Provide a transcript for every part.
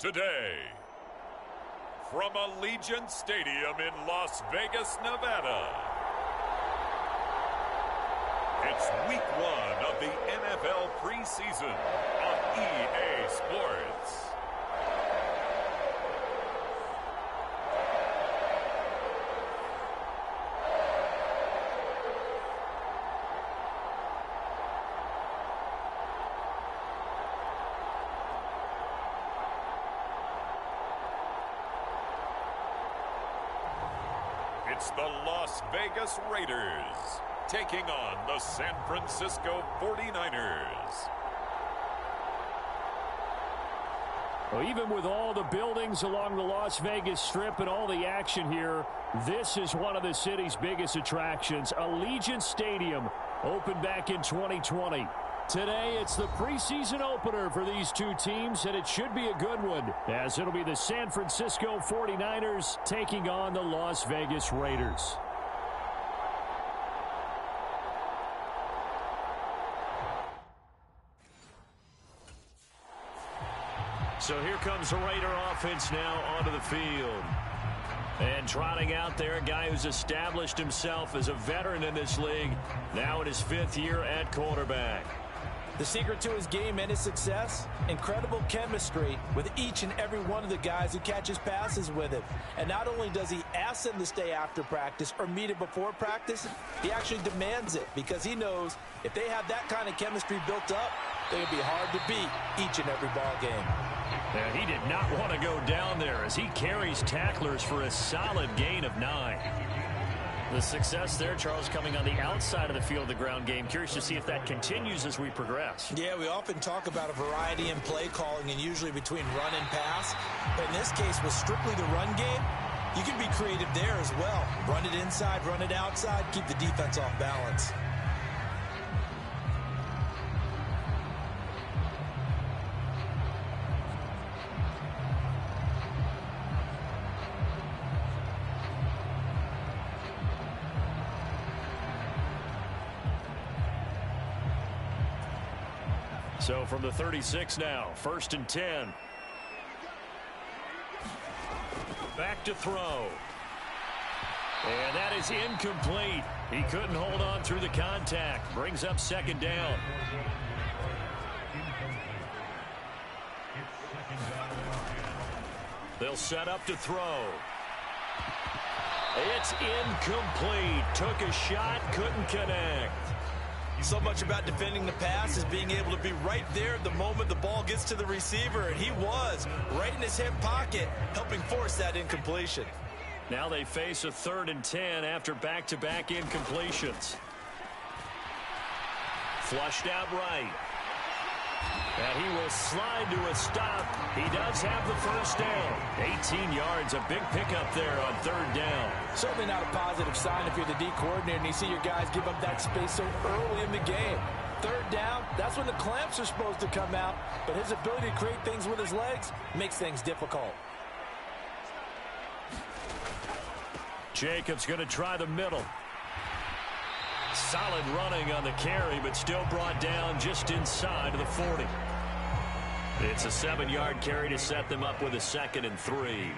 Today, from Allegiant Stadium in Las Vegas, Nevada, it's Week 1 of the NFL preseason on EA Sports. It's the Las Vegas Raiders taking on the San Francisco 49ers. Well, even with all the buildings along the Las Vegas Strip and all the action here, this is one of the city's biggest attractions. Allegiant Stadium opened back in 2020. Today, it's the preseason opener for these two teams, and it should be a good one, as it'll be the San Francisco 49ers taking on the Las Vegas Raiders. So here comes the Raider offense now onto the field. And trotting out there, a guy who's established himself as a veteran in this league, now in his 5th year at quarterback. The secret to his game and his success, incredible chemistry with each and every one of the guys who catches passes with him. And not only does he ask them to stay after practice or meet it before practice, he actually demands it because he knows if they have that kind of chemistry built up, they're going to be hard to beat each and every ball game. And he did not want to go down there as he carries tacklers for a solid gain of 9. The success there, Charles, coming on the outside of the field, the ground game. Curious to see if that continues as we progress. Yeah, we often talk about a variety in play calling and usually between run and pass. But in this case, with strictly the run game, you can be creative there as well. Run it inside, run it outside, keep the defense off balance. So from the 36 now, 1st and 10. Back to throw. And that is incomplete. He couldn't hold on through the contact. Brings up 2nd down. They'll set up to throw. It's incomplete. Took a shot, couldn't connect. So much about defending the pass is being able to be right there the moment the ball gets to the receiver, and he was right in his hip pocket, helping force that incompletion. Now they face a 3rd and 10 after back-to-back incompletions. Flushed out right. And he will slide to a stop. He does have the 1st down. 18 yards, a big pickup there on 3rd down. Certainly not a positive sign if you're the D coordinator and you see your guys give up that space so early in the game. 3rd down, that's when the clamps are supposed to come out, but his ability to create things with his legs makes things difficult. Jacobs going to try the middle. Solid running on the carry, but still brought down just inside of the 40. It's a 7-yard carry to set them up with a 2nd and 3.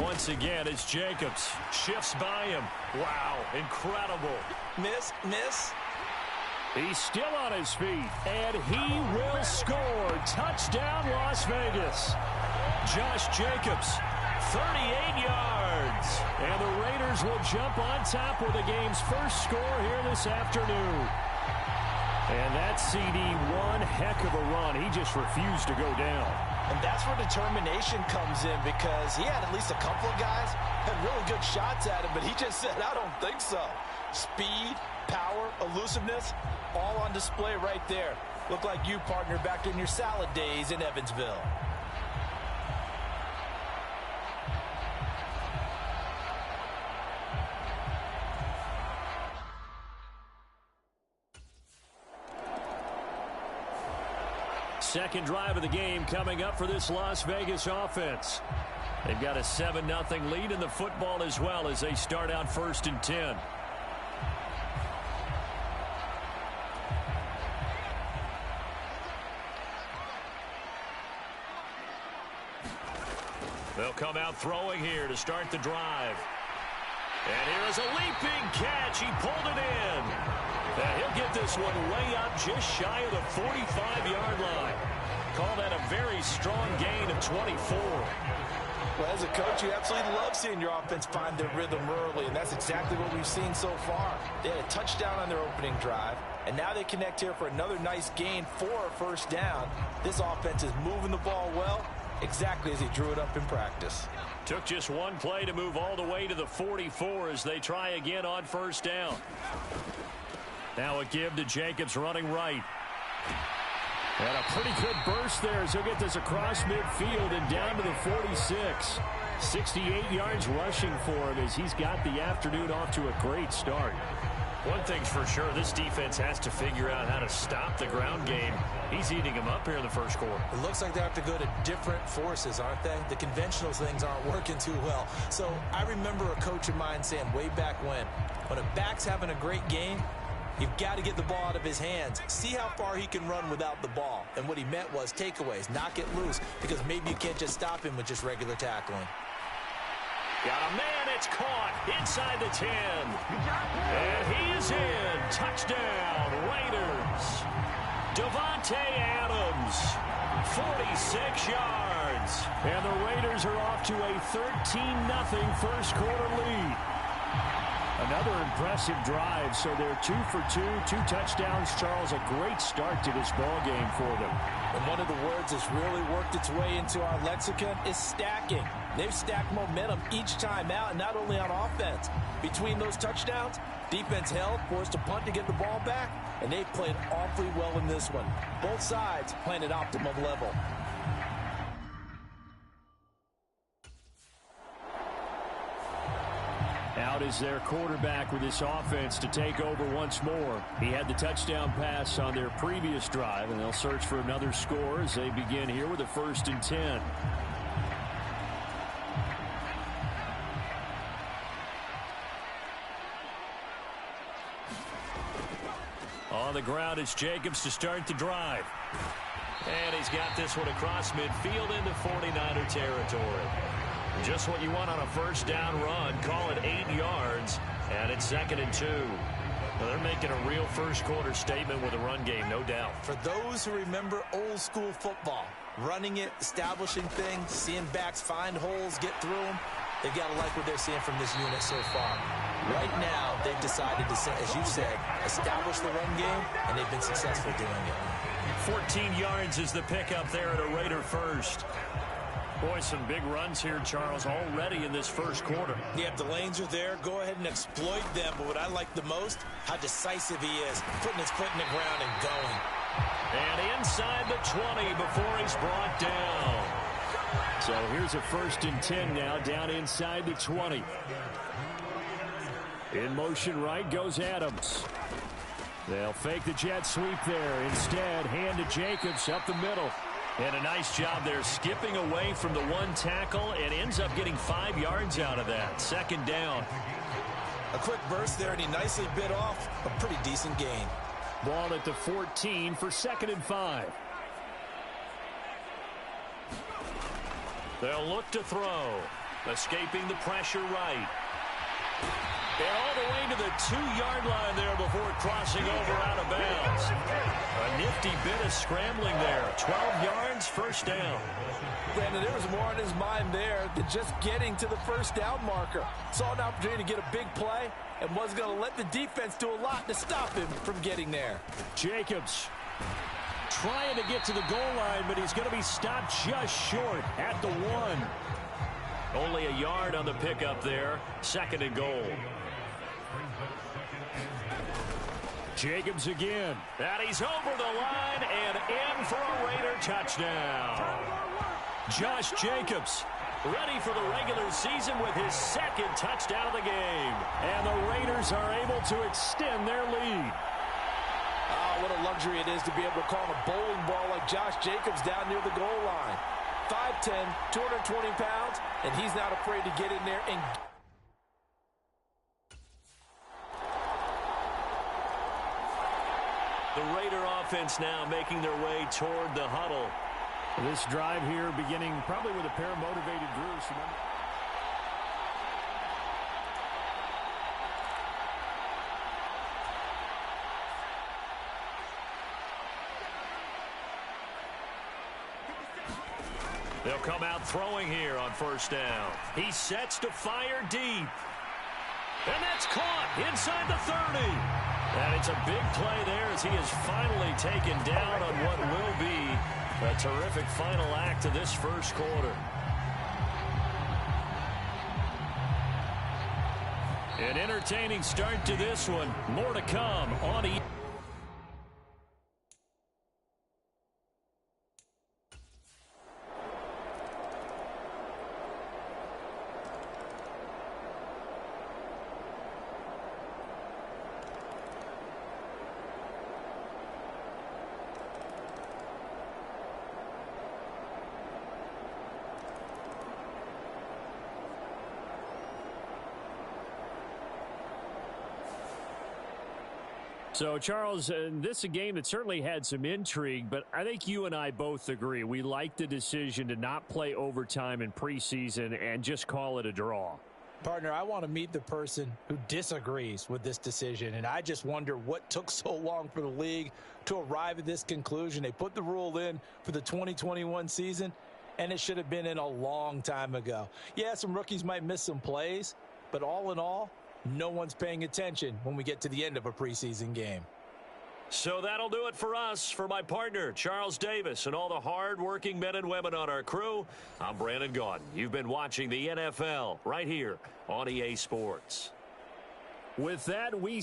Once again, it's Jacobs. Shifts by him. Wow, incredible. Miss. He's still on his feet, and he will score. Touchdown, Las Vegas. Josh Jacobs, 38 yards. And the Raiders will jump on top with the game's first score here this afternoon. And that CD, one heck of a run. He just refused to go down. And that's where determination comes in, because he had at least a couple of guys had really good shots at him, but he just said, I don't think so. Speed, power, elusiveness, all on display right there. Look like you, partner, back in your salad days in Evansville. Second drive of the game coming up for this Las Vegas offense. They've got a 7-0 lead in the football as well as they start out 1st and 10. They'll come out throwing here to start the drive. And here is a leaping catch. He pulled it in. And he'll get this one way up just shy of the 45-yard line. Call that a very strong gain of 24. Well, as a coach, you absolutely love seeing your offense find their rhythm early, and that's exactly what we've seen so far. They had a touchdown on their opening drive, and now they connect here for another nice gain for a first down. This offense is moving the ball well, exactly as he drew it up in practice. Took just one play to move all the way to the 44 as they try again on first down. Now a give to Jacobs running right. And a pretty good burst there as he'll get this across midfield and down to the 46. 68 yards rushing for him as he's got the afternoon off to a great start. One thing's for sure, this defense has to figure out how to stop the ground game. He's eating them up here in the first quarter. It looks like they have to go to different forces, aren't they? The conventional things aren't working too well. So I remember a coach of mine saying way back when a back's having a great game, you've got to get the ball out of his hands. See how far he can run without the ball. And what he meant was takeaways, knock it loose, because maybe you can't just stop him with just regular tackling. Got a man, it's caught inside the 10. And he is in. Touchdown, Raiders. Devontae Adams, 46 yards. And the Raiders are off to a 13-0 first quarter lead. Another impressive drive, so they're 2 for 2, 2 touchdowns. Charles, a great start to this ball game for them. And one of the words that's really worked its way into our lexicon is stacking. They've stacked momentum each time out, and not only on offense. Between those touchdowns, defense held, forced a punt to get the ball back, and they've played awfully well in this one. Both sides playing at optimum level. Out is their quarterback with this offense to take over once more. He had the touchdown pass on their previous drive, and they'll search for another score as they begin here with a 1st and 10. On the ground, it's Jacobs to start the drive. And he's got this one across midfield into 49er territory. Just what you want on a first down run. Call it 8 yards, and it's 2nd and 2. Well, they're making a real first quarter statement with a run game, no doubt. For those who remember old school football, running it, establishing things, seeing backs find holes, get through them, they've got to like what they're seeing from this unit so far. Right now, they've decided to, as you said, establish the run game, and they've been successful doing it. 14 yards is the pickup there at a Raider first. Boy, some big runs here, Charles, already in this first quarter. Yeah, if the lanes are there, go ahead and exploit them. But what I like the most, how decisive he is, putting his foot in the ground and going. And inside the 20 before he's brought down. So here's a 1st and 10 now, down inside the 20. In motion right goes Adams. They'll fake the jet sweep there. Instead, hand to Jacobs up the middle. And a nice job there skipping away from the one tackle and ends up getting 5 yards out of that. 2nd down. A quick burst there, and he nicely bit off a pretty decent gain. Ball at the 14 for 2nd and 5. They'll look to throw. Escaping the pressure right. And all the way to the 2-yard line there before crossing over out of bounds. A nifty bit of scrambling there. 12 yards, first down. Brandon, there was more on his mind there than just getting to the first down marker. Saw an opportunity to get a big play and was going to let the defense do a lot to stop him from getting there. Jacobs trying to get to the goal line, but he's going to be stopped just short at the 1. Only a yard on the pickup there. 2nd and goal. Jacobs again. And he's over the line and in for a Raider touchdown. Josh Jacobs ready for the regular season with his 2nd touchdown of the game. And the Raiders are able to extend their lead. Oh, what a luxury it is to be able to call a bowling ball like Josh Jacobs down near the goal line. 5'10", 220 pounds, and he's not afraid to get in there and... The Raider offense now making their way toward the huddle. This drive here beginning probably with a pair of motivated Drews. They'll come out throwing here on first down. He sets to fire deep. And that's caught inside the 30. And it's a big play there as he is finally taken down on what will be a terrific final act of this first quarter. An entertaining start to this one. More to come on E. So, Charles, this is a game that certainly had some intrigue, but I think you and I both agree. We like the decision to not play overtime in preseason and just call it a draw. Partner, I want to meet the person who disagrees with this decision, and I just wonder what took so long for the league to arrive at this conclusion. They put the rule in for the 2021 season, and it should have been in a long time ago. Yeah, some rookies might miss some plays, but all in all, no one's paying attention when we get to the end of a preseason game. So that'll do it for us. For my partner, Charles Davis, and all the hard-working men and women on our crew, I'm Brandon Gaudin. You've been watching the NFL right here on EA Sports. With that, we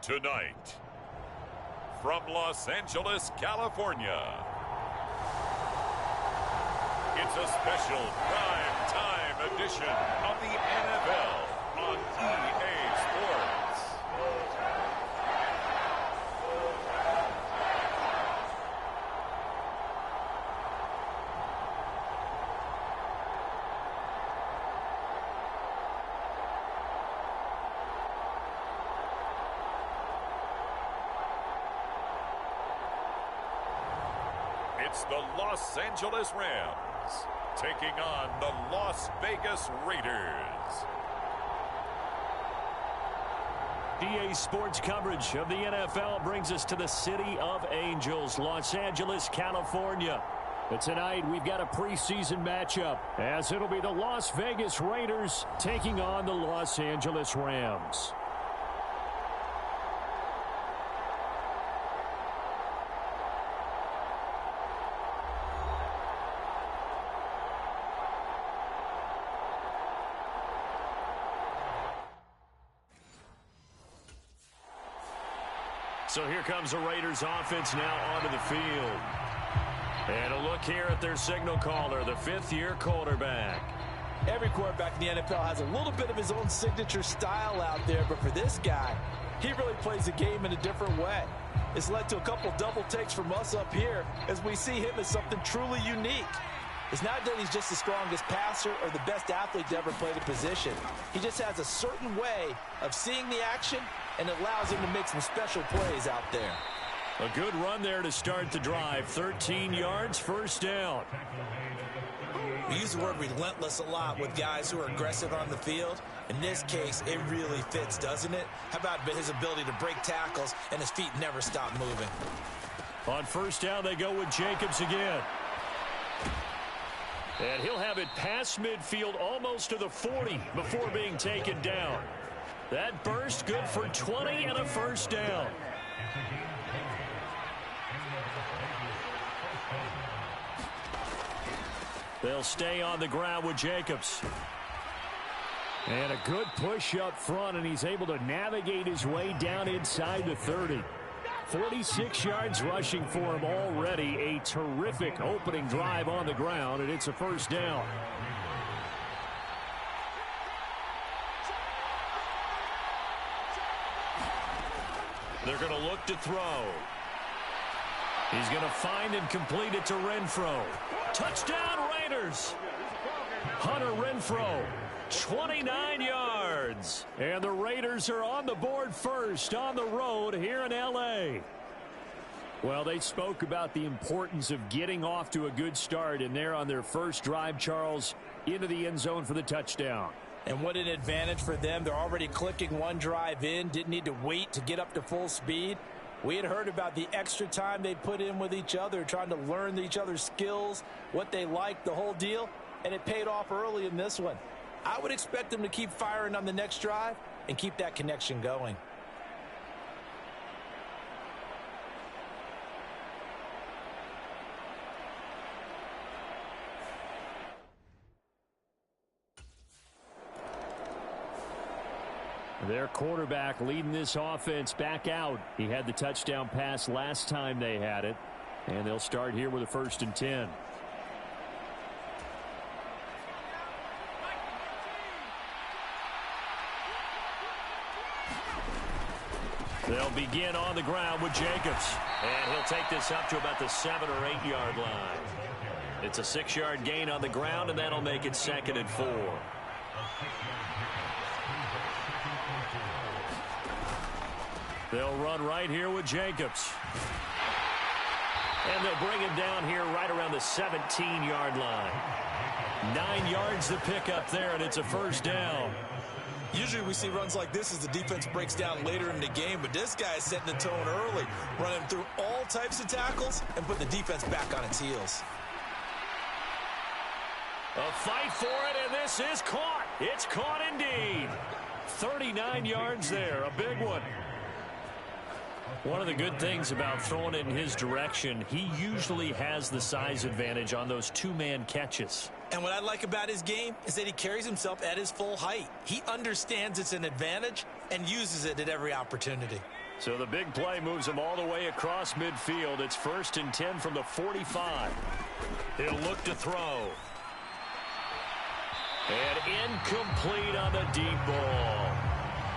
Tonight, from Los Angeles, California, it's a special prime time edition of the NFL on EA Sports. It's the Los Angeles Rams taking on the Las Vegas Raiders. EA Sports coverage of the NFL brings us to the City of Angels, Los Angeles, California. But tonight we've got a preseason matchup, as it'll be the Las Vegas Raiders taking on the Los Angeles Rams. So here comes the Raiders offense now onto the field. And a look here at their signal caller, the fifth-year quarterback. Every quarterback in the NFL has a little bit of his own signature style out there, but for this guy, he really plays the game in a different way. It's led to a couple double takes from us up here as we see him as something truly unique. It's not that he's just the strongest passer or the best athlete to ever play the position. He just has a certain way of seeing the action, and it allows him to make some special plays out there. A good run there to start the drive. 13 yards, first down. We use the word relentless a lot with guys who are aggressive on the field. In this case, it really fits, doesn't it? How about his ability to break tackles and his feet never stop moving? On first down, they go with Jacobs again. And he'll have it past midfield almost to the 40 before being taken down. That burst good for 20 and a first down. They'll stay on the ground with Jacobs. And a good push up front, and he's able to navigate his way down inside the 30. 46 yards rushing for him already. A terrific opening drive on the ground, and it's a first down. They're going to look to throw. He's going to find and complete it to Renfro. Touchdown, Raiders! Hunter Renfro, 29 yards. And the Raiders are on the board first on the road here in L.A. Well, they spoke about the importance of getting off to a good start, and they're on their first drive, Charles, into the end zone for the touchdown. And what an advantage for them. They're already clicking one drive in, didn't need to wait to get up to full speed. We had heard about the extra time they put in with each other, trying to learn each other's skills, what they liked, the whole deal, and it paid off early in this one. I would expect them to keep firing on the next drive and keep that connection going. Their quarterback leading this offense back out. He had the touchdown pass last time they had it. And they'll start here with a 1st and 10. They'll begin on the ground with Jacobs. And he'll take this up to about the 7 or 8 yard line. It's a 6-yard gain on the ground, and that'll make it 2nd and 4. They'll run right here with Jacobs. And they'll bring him down here right around the 17-yard line. 9 yards to pick up there, and it's a first down. Usually we see runs like this as the defense breaks down later in the game, but this guy is setting the tone early, running through all types of tackles and putting the defense back on its heels. A fight for it, and this is caught. It's caught indeed. 39 yards there, a big one. One of the good things about throwing it in his direction, he usually has the size advantage on those two-man catches. And what I like about his game is that he carries himself at his full height. He understands it's an advantage and uses it at every opportunity. So the big play moves him all the way across midfield. It's 1st and 10 from the 45. He'll look to throw. And incomplete on the deep ball.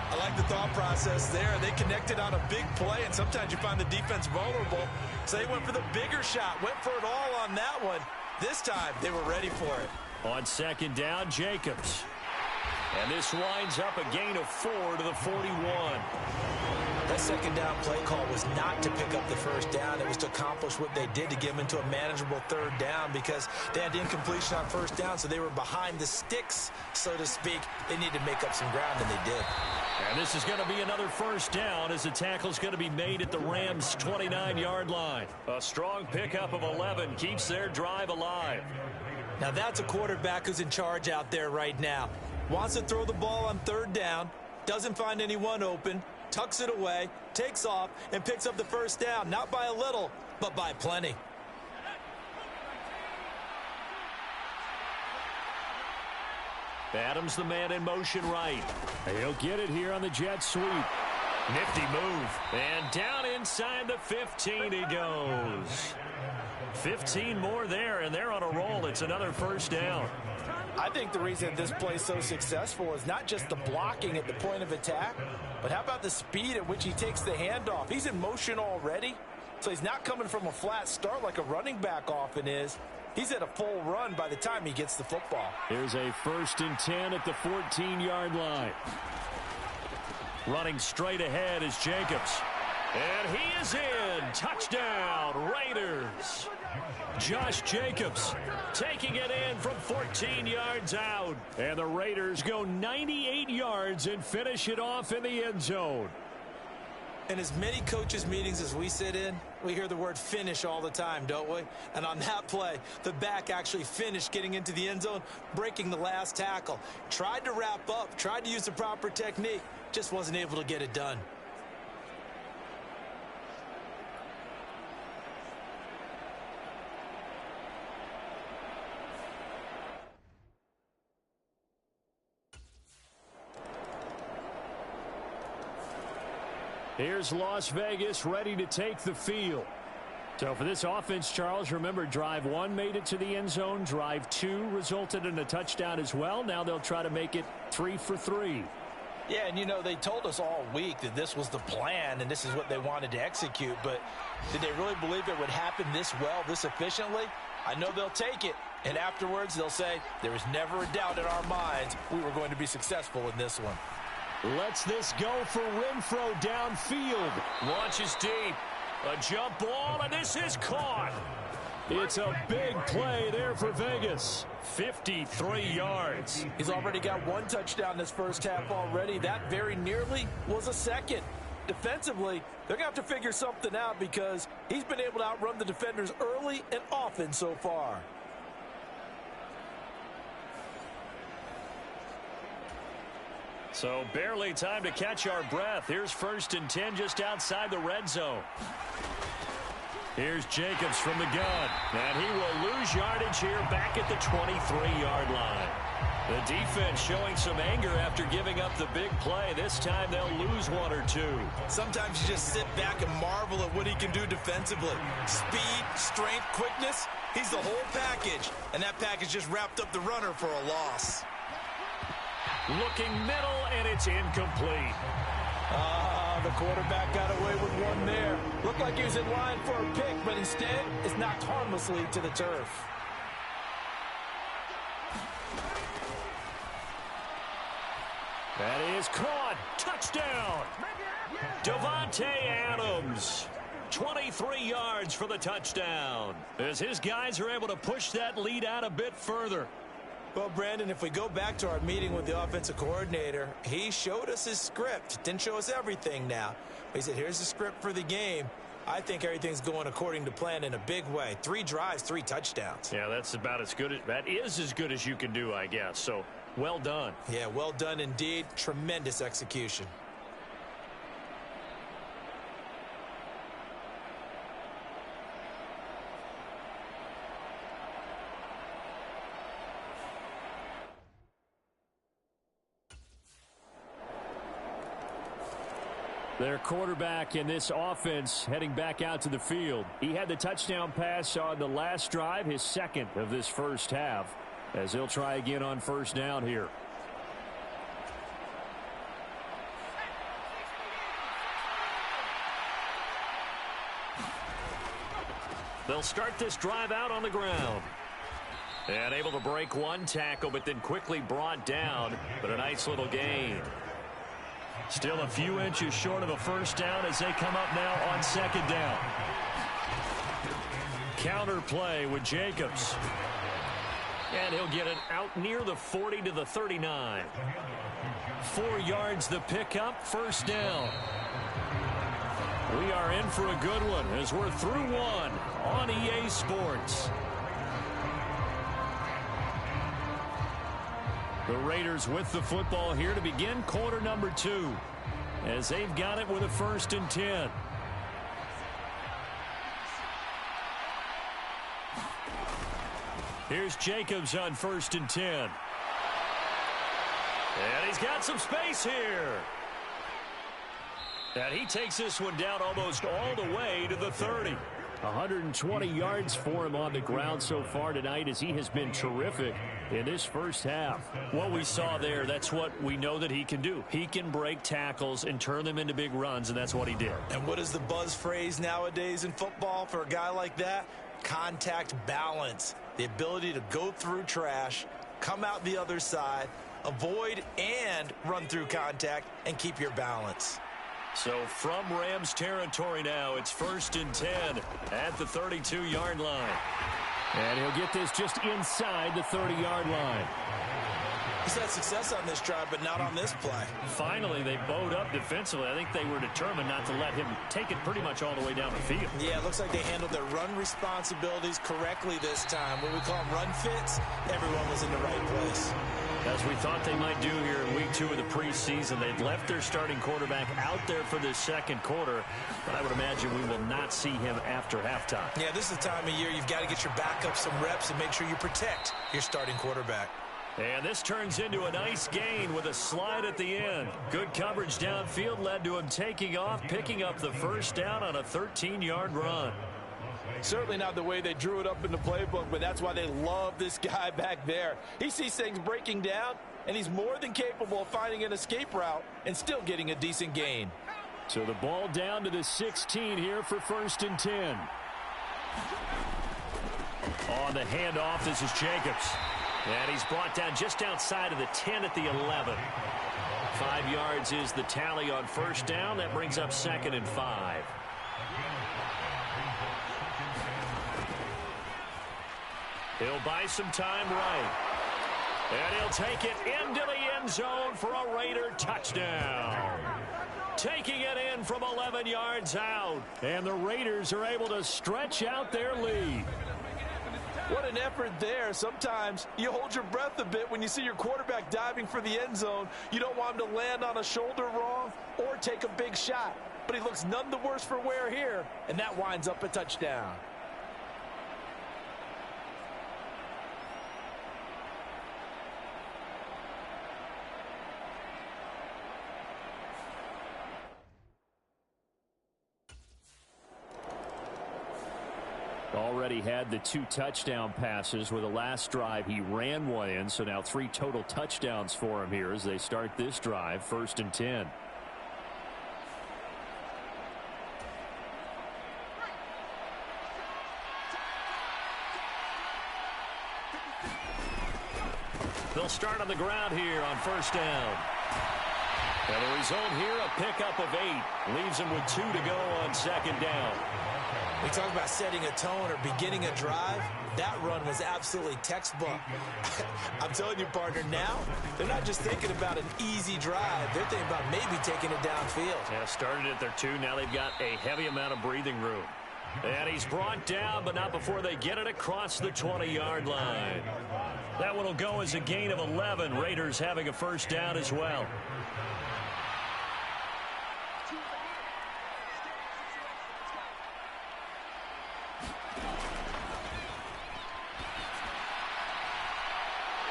I like the thought process there. They connected on a big play, and sometimes you find the defense vulnerable. So they went for the bigger shot, went for it all on that one. This time, they were ready for it. On 2nd down, Jacobs. And this winds up a gain of 4 to the 41. That second down play call was not to pick up the first down. It was to accomplish what they did, to get them into a manageable third down, because they had incompletion on first down, so they were behind the sticks, so to speak. They needed to make up some ground, and they did. And this is going to be another first down as the tackle's going to be made at the Rams' 29-yard line. A strong pickup of 11 keeps their drive alive. Now that's a quarterback who's in charge out there right now. Wants to throw the ball on third down, doesn't find anyone open, tucks it away, takes off, and picks up the first down, not by a little, but by plenty. Adams the man in motion right. He'll get it here on the jet sweep. Nifty move. And down inside the 15 he goes. 15 more there, and they're on a roll. It's another first down. I think the reason this play is so successful is not just the blocking at the point of attack, but how about the speed at which he takes the handoff? He's in motion already, so he's not coming from a flat start like a running back often is. He's at a full run by the time he gets the football. Here's a 1st and 10 at the 14-yard line. Running straight ahead is Jacobs. And he is in. Touchdown, Raiders. Josh Jacobs taking it in from 14 yards out. And the Raiders go 98 yards and finish it off in the end zone. In as many coaches' meetings as we sit in, we hear the word finish all the time, don't we? And on that play, the back actually finished getting into the end zone, breaking the last tackle. Tried to wrap up, tried to use the proper technique, just wasn't able to get it done. Here's Las Vegas ready to take the field. So for this offense, Charles, remember, drive 1 made it to the end zone. Drive 2 resulted in a touchdown as well. Now they'll try to make it 3 for 3. Yeah, and you know, they told us all week that this was the plan and this is what they wanted to execute, but did they really believe it would happen this well, this efficiently? I know they'll take it, and afterwards they'll say, there was never a doubt in our minds we were going to be successful in this one. Lets this go for Renfro downfield. Launches deep. A jump ball, and this is caught. It's a big play there for Vegas. 53 yards. He's already got 1 touchdown this first half already. That very nearly was a second. Defensively, they're going to have to figure something out because he's been able to outrun the defenders early and often so far. So barely time to catch our breath. Here's 1st and 10 just outside the red zone. Here's Jacobs from the gun. And he will lose yardage here back at the 23-yard line. The defense showing some anger after giving up the big play. This time they'll lose 1 or 2. Sometimes you just sit back and marvel at what he can do defensively. Speed, strength, quickness. He's the whole package. And that package just wrapped up the runner for a loss. Looking middle, and it's incomplete. The quarterback got away with one there. Looked like he was in line for a pick, but instead it's knocked harmlessly to the turf. That is caught. Touchdown. Davante Adams. 23 yards for the touchdown. As his guys are able to push that lead out a bit further. Well, Brandon, if we go back to our meeting with the offensive coordinator, he showed us his script. Didn't show us everything now. But he said, here's the script for the game. I think everything's going according to plan in a big way. 3 drives, 3 touchdowns. Yeah, that's about as good. That is as good as you can do, I guess. So, well done. Yeah, well done indeed. Tremendous execution. Their quarterback in this offense heading back out to the field. He had the touchdown pass on the last drive, his 2nd of this first half, as he'll try again on 1st down here. They'll start this drive out on the ground. And able to break 1 tackle, but then quickly brought down. But a nice little gain. Still a few inches short of a first down as they come up now on second down. Counter play with Jacobs. And he'll get it out near the 40 to the 39. 4 yards the pickup, first down. We are in for a good one as we're through one on EA Sports. The Raiders with the football here to begin quarter number 2 as they've got it with a 1st and 10. Here's Jacobs on 1st and 10. And he's got some space here. And he takes this one down almost all the way to the 30. 120 yards for him on the ground so far tonight as he has been terrific in this first half. What we saw there, that's what we know that he can do. He can break tackles and turn them into big runs, and that's what he did. And what is the buzz phrase nowadays in football for a guy like that? Contact balance. The ability to go through trash, come out the other side, avoid and run through contact, and keep your balance. So from Rams territory now, it's 1st and 10 at the 32-yard line. And he'll get this just inside the 30-yard line. He's had success on this drive, but not on this play. Finally, they bowed up defensively. I think they were determined not to let him take it pretty much all the way down the field. Yeah, it looks like they handled their run responsibilities correctly this time. What we call them run fits, everyone was in the right place. As we thought they might do here in week 2 of the preseason, they'd left their starting quarterback out there for this second quarter, but I would imagine we will not see him after halftime. Yeah, this is the time of year you've got to get your backup some reps and make sure you protect your starting quarterback. And this turns into a nice gain with a slide at the end. Good coverage downfield led to him taking off, picking up the first down on a 13-yard run. Certainly not the way they drew it up in the playbook, but that's why they love this guy back there. He sees things breaking down, and he's more than capable of finding an escape route and still getting a decent gain. So the ball down to the 16 here for 1st and 10. On the handoff, this is Jacobs. And he's brought down just outside of the 10 at the 11. 5 yards is the tally on first down. That brings up 2nd and 5. He'll buy some time right. And he'll take it into the end zone for a Raider touchdown. Taking it in from 11 yards out. And the Raiders are able to stretch out their lead. What an effort there. Sometimes you hold your breath a bit when you see your quarterback diving for the end zone. You don't want him to land on a shoulder wrong or take a big shot. But he looks none the worse for wear here, and that winds up a touchdown. Already had the 2 touchdown passes with the last drive. He ran one in, so now 3 total touchdowns for him here as they start this drive, 1st and 10. They'll start on the ground here on first down. And the result here, a pickup of 8. Leaves him with 2 to go on second down. We talk about setting a tone or beginning a drive. That run was absolutely textbook. I'm telling you, partner, now they're not just thinking about an easy drive. They're thinking about maybe taking it downfield. Yeah, started at their 2. Now they've got a heavy amount of breathing room. And he's brought down, but not before they get it across the 20-yard line. That one will go as a gain of 11. Raiders having a first down as well.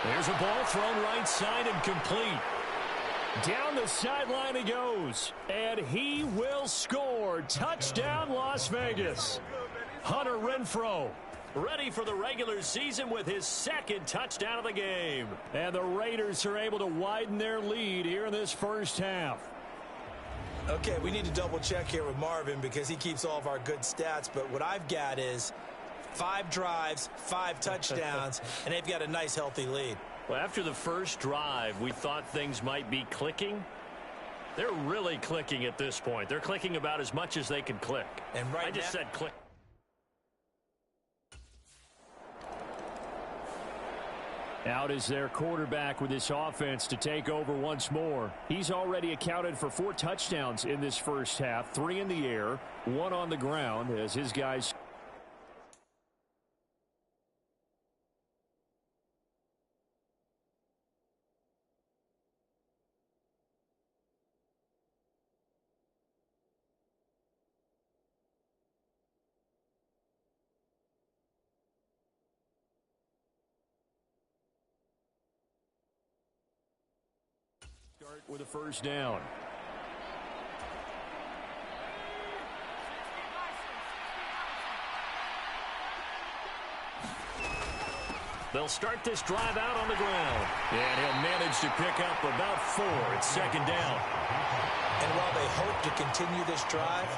There's a ball thrown right side and complete. Down the sideline he goes, and he will score. Touchdown, Las Vegas. Hunter Renfrow ready for the regular season with his 2nd touchdown of the game. And the Raiders are able to widen their lead here in this first half. Okay, we need to double check here with Marvin because he keeps all of our good stats, but what I've got is 5 drives, 5 touchdowns, and they've got a nice, healthy lead. Well, after the first drive, we thought things might be clicking. They're really clicking at this point. They're clicking about as much as they can click. And I just said click. Out is their quarterback with this offense to take over once more. He's already accounted for 4 touchdowns in this first half, 3 in the air, 1 on the ground as his guys. Start with a first down. They'll start this drive out on the ground. And he'll manage to pick up about 4. It's second down. And while they hope to continue this drive,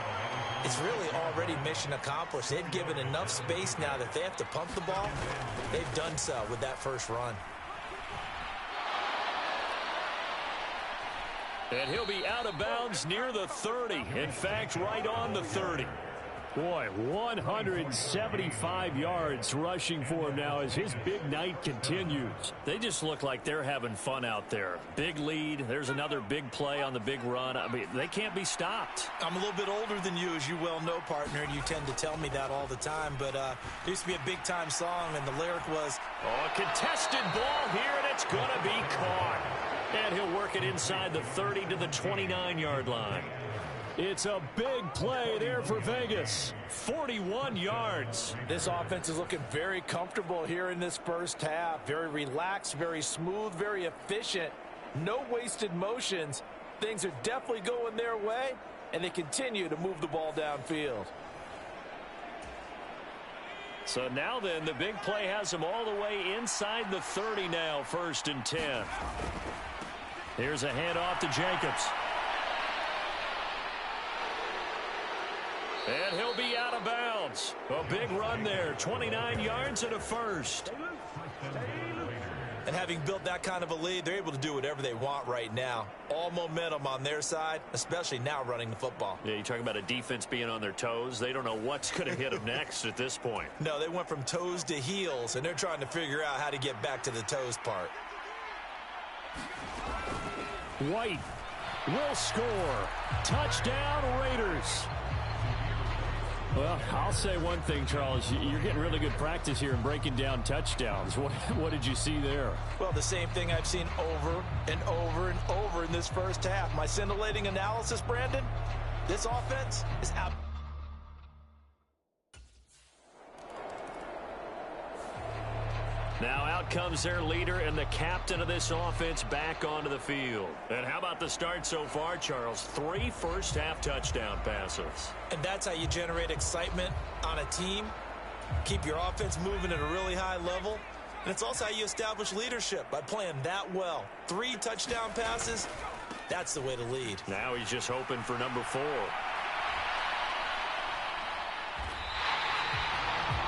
it's really already mission accomplished. They've given enough space now that they have to pump the ball. They've done so with that first run. And he'll be out of bounds near the 30. In fact, right on the 30. Boy, 175 yards rushing for him now as his big night continues. They just look like they're having fun out there. Big lead. There's another big play on the big run. I mean, they can't be stopped. I'm a little bit older than you, as you well know, partner, and you tend to tell me that all the time. But there used to be a big-time song, and the lyric was, "Oh, a contested ball here, and it's going to be caught." And he'll work it inside the 30 to the 29-yard line. It's a big play there for Vegas. 41 yards. This offense is looking very comfortable here in this first half. Very relaxed, very smooth, very efficient. No wasted motions. Things are definitely going their way, and they continue to move the ball downfield. So now then, the big play has them all the way inside the 30 now, 1st and 10. Here's a handoff to Jacobs. And he'll be out of bounds. A big run there, 29 yards and a first. And having built that kind of a lead, they're able to do whatever they want right now. All momentum on their side, especially now running the football. Yeah, you talk about a defense being on their toes. They don't know what's going to hit them next at this point. No, they went from toes to heels, and they're trying to figure out how to get back to the toes part. White will score. Touchdown, Raiders. Well, I'll say one thing, Charles. You're getting really good practice here in breaking down touchdowns. What did you see there? Well, the same thing I've seen over and over and over in this first half. My scintillating analysis, Brandon, this offense is out. Now out comes their leader and the captain of this offense back onto the field. And how about the start so far, Charles? 3 first-half touchdown passes. And that's how you generate excitement on a team. Keep your offense moving at a really high level. And it's also how you establish leadership by playing that well. 3 touchdown passes, that's the way to lead. Now he's just hoping for number 4.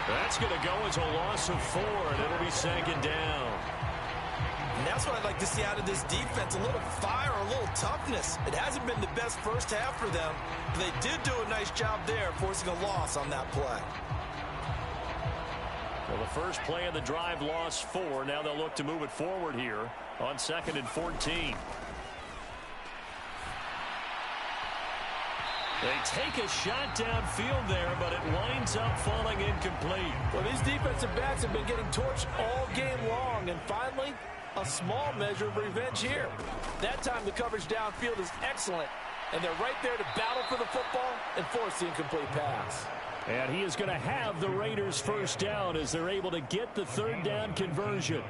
That's going to go as a loss of 4, and it'll be second down. And that's what I'd like to see out of this defense, a little fire, a little toughness. It hasn't been the best first half for them, but they did do a nice job there, forcing a loss on that play. Well, the first play of the drive lost 4. Now they'll look to move it forward here on 2nd and 14. They take a shot downfield there, but it winds up falling incomplete. Well, these defensive backs have been getting torched all game long, and finally, a small measure of revenge here. That time the coverage downfield is excellent, and they're right there to battle for the football and force the incomplete pass. And he is going to have the Raiders first down as they're able to get the 3rd down conversion.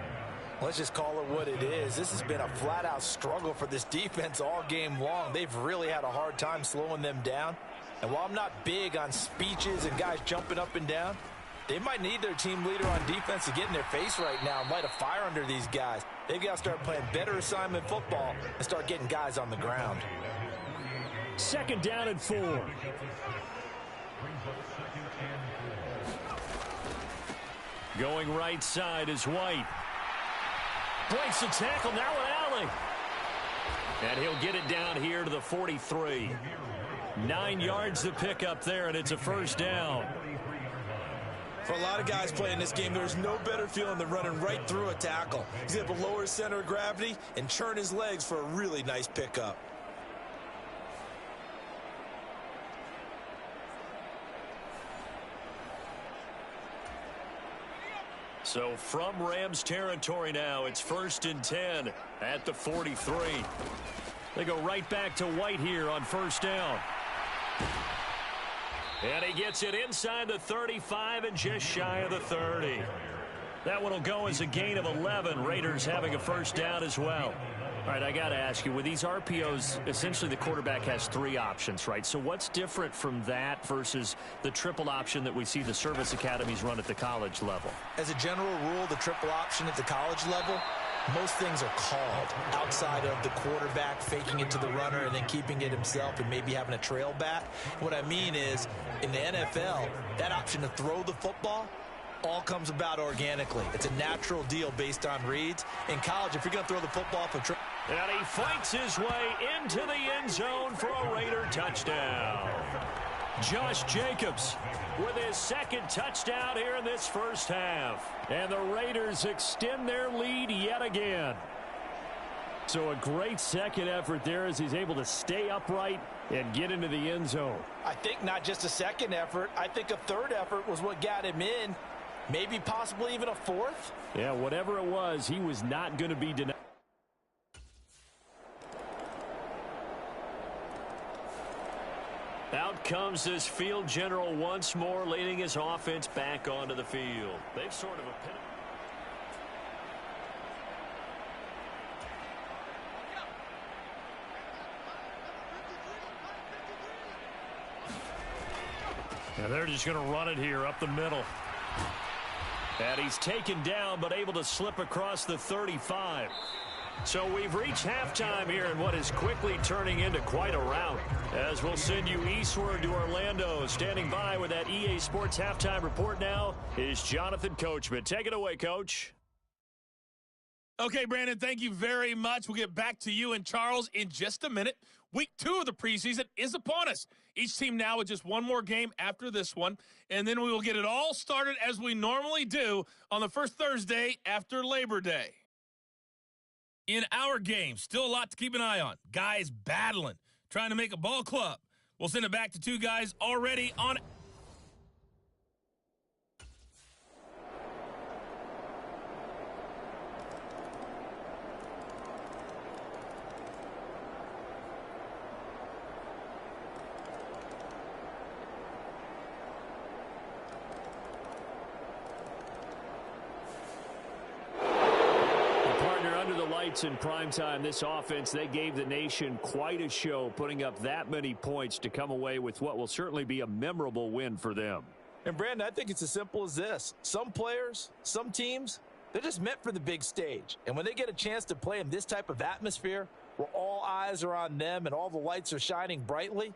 Let's just call it what it is. This has been a flat-out struggle for this defense all game long. They've really had a hard time slowing them down. And while I'm not big on speeches and guys jumping up and down, they might need their team leader on defense to get in their face right now and light a fire under these guys. They've got to start playing better assignment football and start getting guys on the ground. 2nd down and 4. Going right side is White. Breaks the tackle, now an alley. And he'll get it down here to the 43. 9 yards to pick up there, and it's a first down. For a lot of guys playing this game, there's no better feeling than running right through a tackle. He's able to lower his center of gravity and churn his legs for a really nice pickup. So from Rams territory now, it's 1st and 10 at the 43. They go right back to White here on first down. And he gets it inside the 35 and just shy of the 30. That one will go as a gain of 11. Raiders having a first down as well. All right, I got to ask you, with these RPOs, essentially the quarterback has 3 options, right? So what's different from that versus the triple option that we see the service academies run at the college level? As a general rule, the triple option at the college level, most things are called outside of the quarterback faking it to the runner and then keeping it himself and maybe having a trail back. What I mean is, in the NFL, that option to throw the football all comes about organically. It's a natural deal based on reads. In college, if you're going to throw the football for and he fights his way into the end zone for a Raider touchdown. Josh Jacobs with his 2nd touchdown here in this first half. And the Raiders extend their lead yet again. So a great second effort there as he's able to stay upright and get into the end zone. I think not just a second effort. I think a 3rd effort was what got him in. Maybe possibly even a 4th. Yeah, whatever it was, he was not going to be denied. Out comes this field general once more, leading his offense back onto the field. They've sort of a And they're just going to run it here up the middle. And he's taken down, but able to slip across the 35. So we've reached halftime here in what is quickly turning into quite a rout. As we'll send you eastward to Orlando. Standing by with that EA Sports halftime report now is Jonathan Coachman. Take it away, Coach. Okay, Brandon, thank you very much. We'll get back to you and Charles in just a minute. Week 2 of the preseason is upon us. Each team now with just one more game after this one, and then we will get it all started as we normally do on the first Thursday after Labor Day. In our game, still a lot to keep an eye on. Guys battling, trying to make a ball club. We'll send it back to 2 guys already on. In prime time, this offense, they gave the nation quite a show, putting up that many points to come away with what will certainly be a memorable win for them. And Brandon, I think it's as simple as this. Some players, some teams, they're just meant for the big stage. And when they get a chance to play in this type of atmosphere where all eyes are on them and all the lights are shining brightly,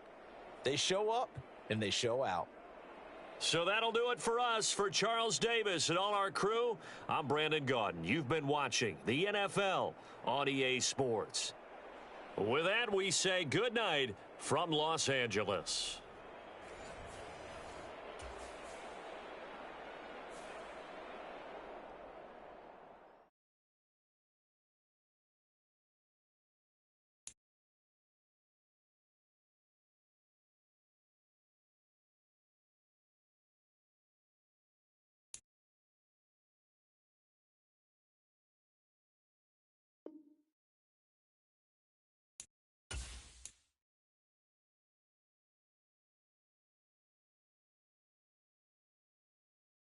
they show up and they show out. So that'll do it for us. For Charles Davis and all our crew, I'm Brandon Gaudin. You've been watching the NFL on EA Sports. With that, we say good night from Los Angeles.